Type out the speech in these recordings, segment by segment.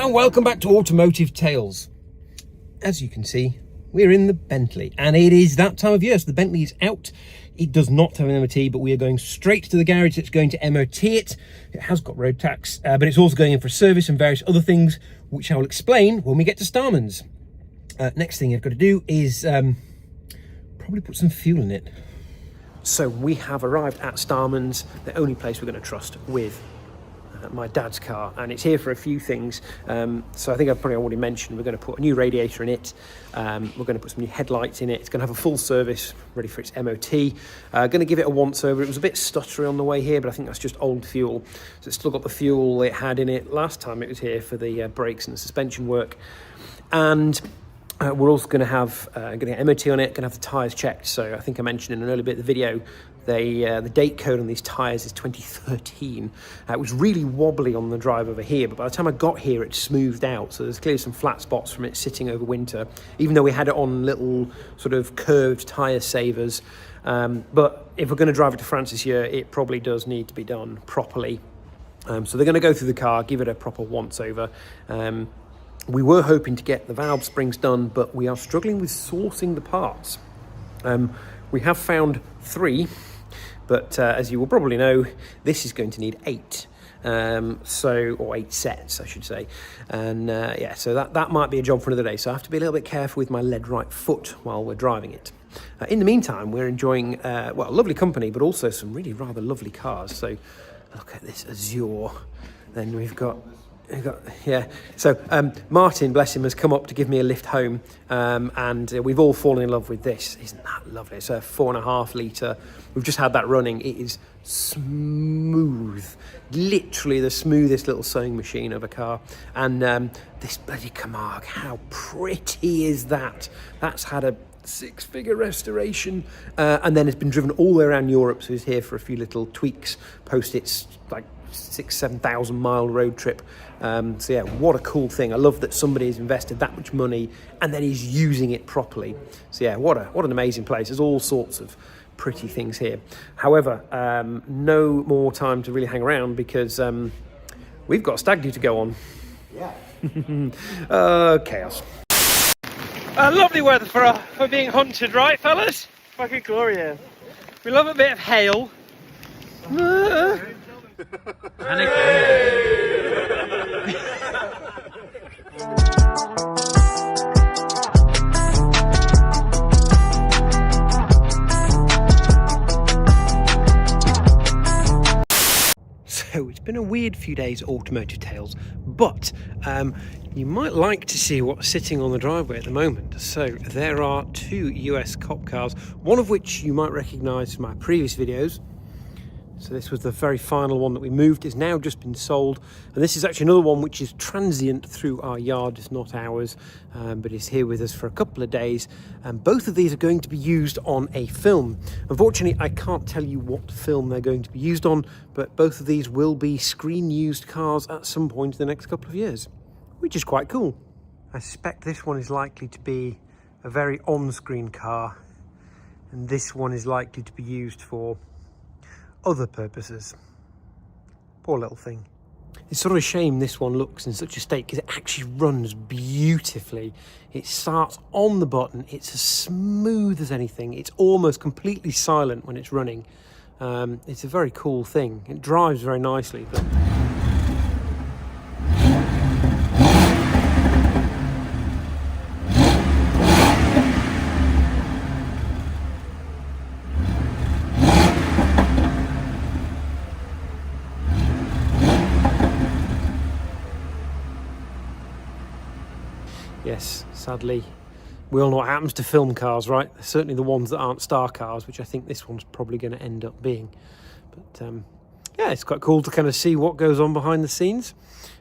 and welcome back to Automotive Tales. As you can see, we're in the Bentley and it is that time of year, so the Bentley is out. It does not have an MOT, but we are going straight to the garage that's going to MOT it. It has got road tax, but it's also going in for service and various other things, which I will explain when we get to Starman's. Next thing you've got to do is probably put some fuel in it. So we have arrived at Starman's, the only place we're going to trust with my dad's car, and it's here for a few things. So I think I've probably already mentioned we're going to put a new radiator in it. We're going to put some new headlights in it. It's going to have a full service ready for its MOT. Going to give it a once over. It was a bit stuttery on the way here, but I think that's just old fuel. So it's still got the fuel it had in it last time it was here for the brakes and the suspension work. And we're also going to have going to get MOT on it, going to have the tyres checked. So I think I mentioned in an early bit of the video, the date code on these tyres is 2013. It was really wobbly on the drive over here, but by the time I got here, it smoothed out. So there's clearly some flat spots from it sitting over winter, even though we had it on little sort of curved tyre savers. But if we're going to drive it to France this year, it probably does need to be done properly. So they're going to go through the car, give it a proper once over. We were hoping to get the valve springs done, but we are struggling with sourcing the parts. We have found 3, but as you will probably know, this is going to need 8. Or 8 sets, I should say. And yeah, so that might be a job for another day. So I have to be a little bit careful with my lead right foot while we're driving it. In the meantime, we're enjoying, well, lovely company, but also some really rather lovely cars. So look at this Azure. Then we've got yeah, so Martin, bless him, has come up to give me a lift home, and we've all fallen in love with this. Isn't that lovely? It's a 4.5 litre. We've just had that running. It is smooth, literally the smoothest little sewing machine of a car. And this bloody Camargue, how pretty is that? That's had a 6-figure restoration, and then it's been driven all the way around Europe, so it's here for a few little tweaks post its like 6,000-7,000 mile road trip. So yeah, what a cool thing. I love that somebody has invested that much money and then he's using it properly. So yeah, what an amazing place. There's all sorts of pretty things here. However, no more time to really hang around because we've got a stag do to go on. Yeah. Chaos. Lovely weather for being hunted, right, fellas? Fucking glorious. We love a bit of hail. So it's been a weird few days at Automotive Tales, but you might like to see what's sitting on the driveway at the moment. So there are 2 US cop cars, one of which you might recognise from my previous videos. So this was the very final one that we moved. It's now just been sold. And this is actually another one which is transient through our yard. It's not ours, but it's here with us for a couple of days. And both of these are going to be used on a film. Unfortunately, I can't tell you what film they're going to be used on, but both of these will be screen-used cars at some point in the next couple of years, which is quite cool. I suspect this one is likely to be a very on-screen car, and this one is likely to be used for other purposes. Poor little thing. It's sort of a shame this one looks in such a state because it actually runs beautifully. It starts on the button. It's as smooth as anything. It's almost completely silent when it's running. It's a very cool thing. It drives very nicely, but yes, sadly, we all know what happens to film cars, right? Certainly the ones that aren't star cars, which I think this one's probably going to end up being. But yeah, it's quite cool to kind of see what goes on behind the scenes.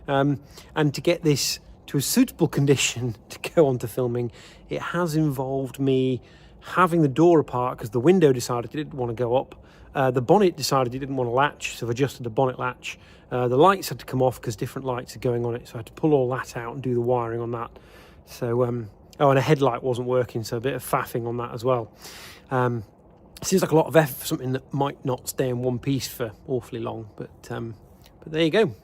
And to get this to a suitable condition to go onto filming, it has involved me having the door apart because the window decided it didn't want to go up. The bonnet decided it didn't want to latch, so I've adjusted the bonnet latch. The lights had to come off because different lights are going on it, so I had to pull all that out and do the wiring on that. So, oh, and a headlight wasn't working, so a bit of faffing on that as well. Seems like a lot of effort for something that might not stay in one piece for awfully long, but there you go.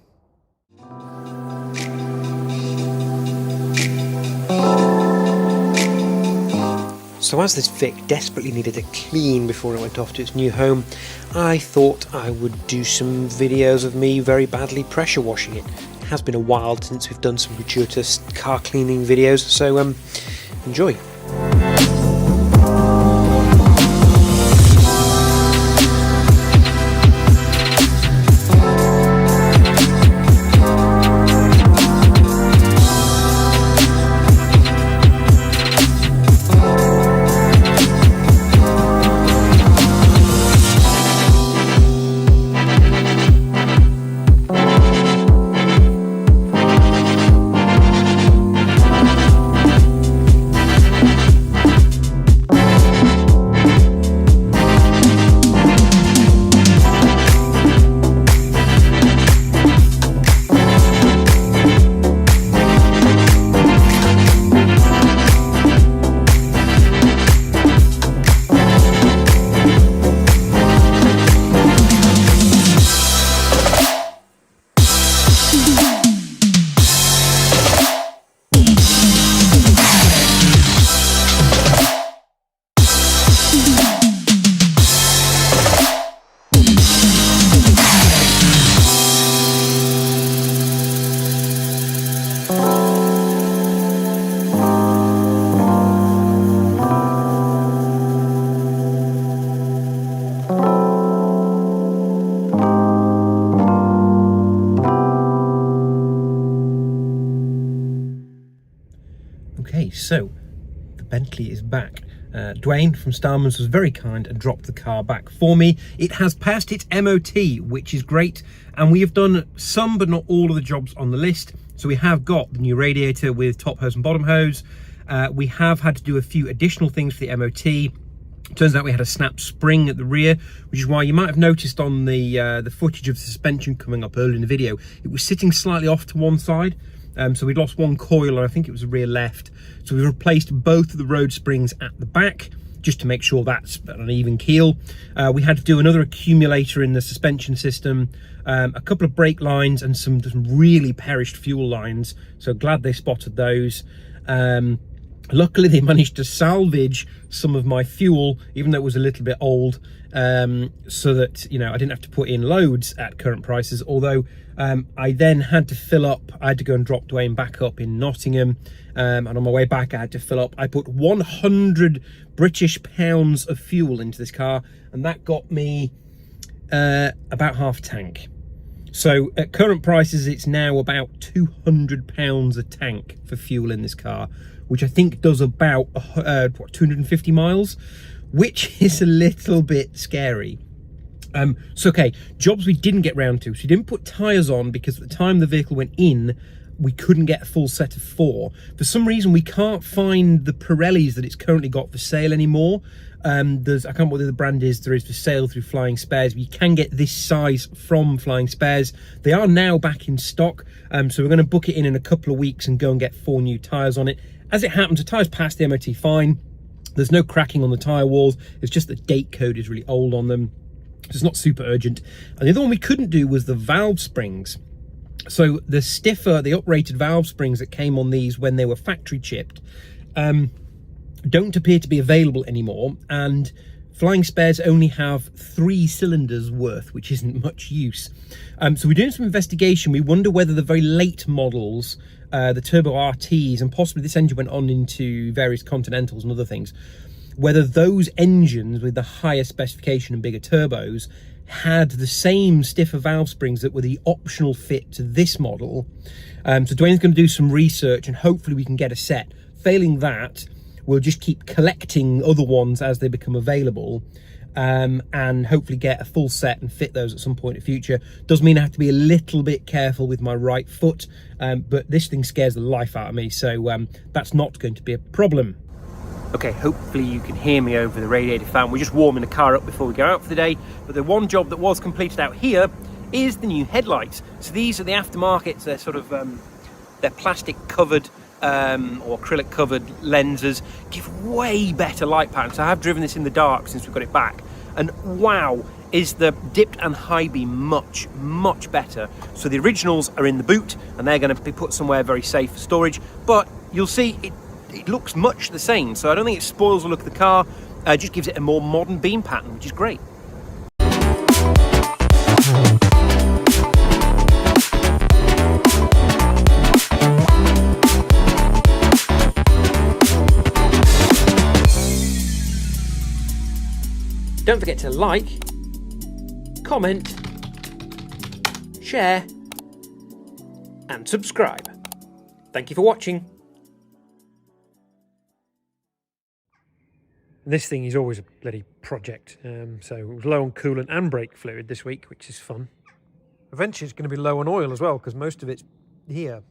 So as this Vic desperately needed a clean before it went off to its new home, I thought I would do some videos of me very badly pressure washing it. It has been a while since we've done some gratuitous car cleaning videos, so enjoy. Okay, so the Bentley is back. Dwayne from Starman's was very kind and dropped the car back for me. It has passed its MOT, which is great, and we have done some but not all of the jobs on the list. So we have got the new radiator with top hose and bottom hose. We have had to do a few additional things for the MOT. Turns out we had a snap spring at the rear, which is why you might have noticed on the footage of the suspension coming up earlier in the video, it was sitting slightly off to one side. So we'd lost one coil, and I think it was the rear left. So we replaced both of the road springs at the back, just to make sure that's an even keel. We had to do another accumulator in the suspension system, a couple of brake lines, and some really perished fuel lines. So glad they spotted those. Luckily, they managed to salvage some of my fuel, even though it was a little bit old, so that, you know, I didn't have to put in loads at current prices. Although I then had to fill up. I had to go and drop Dwayne back up in Nottingham, and on my way back I had to fill up. I put 100 British pounds of fuel into this car, and that got me about half a tank. So at current prices, it's now about £200 a tank for fuel in this car, which I think does about 250 miles, which is a little bit scary. So okay, jobs we didn't get round to. So we didn't put tyres on because at the time the vehicle went in, we couldn't get a full set of 4. For some reason, we can't find the Pirellis that it's currently got for sale anymore. I can't remember what the brand is there is for sale through Flying Spares, but you can get this size from Flying Spares. They are now back in stock, so we're going to book it in a couple of weeks and go and get 4 new tyres on it. As it happens, the tyres passed the MOT fine. There's no cracking on the tyre walls. It's just the date code is really old on them. It's not super urgent. And the other one we couldn't do was the valve springs. So the stiffer, the uprated valve springs that came on these when they were factory chipped don't appear to be available anymore. And Flying Spares only have 3 cylinders worth, which isn't much use. So we're doing some investigation. We wonder whether the very late models, the Turbo RTs, and possibly this engine went on into various Continentals and other things, whether those engines with the higher specification and bigger turbos had the same stiffer valve springs that were the optional fit to this model. So Dwayne's going to do some research and hopefully we can get a set. Failing that, we'll just keep collecting other ones as they become available, and hopefully get a full set and fit those at some point in the future. Does mean I have to be a little bit careful with my right foot, but this thing scares the life out of me, so that's not going to be a problem. Okay, hopefully you can hear me over the radiator fan. We're just warming the car up before we go out for the day. But the one job that was completed out here is the new headlights. So these are the aftermarkets. They're sort of, they're plastic covered or acrylic covered lenses. Give way better light pattern. So I have driven this in the dark since we got it back. And wow, is the dipped and high beam much, much better. So the originals are in the boot and they're going to be put somewhere very safe for storage. But you'll see it looks much the same, so I don't think it spoils the look of the car. It just gives it a more modern beam pattern, which is great. Don't forget to like, comment, share, and subscribe. Thank you for watching. This thing is always a bloody project, so it was low on coolant and brake fluid this week, which is fun. Eventually it's going to be low on oil as well, because most of it's here.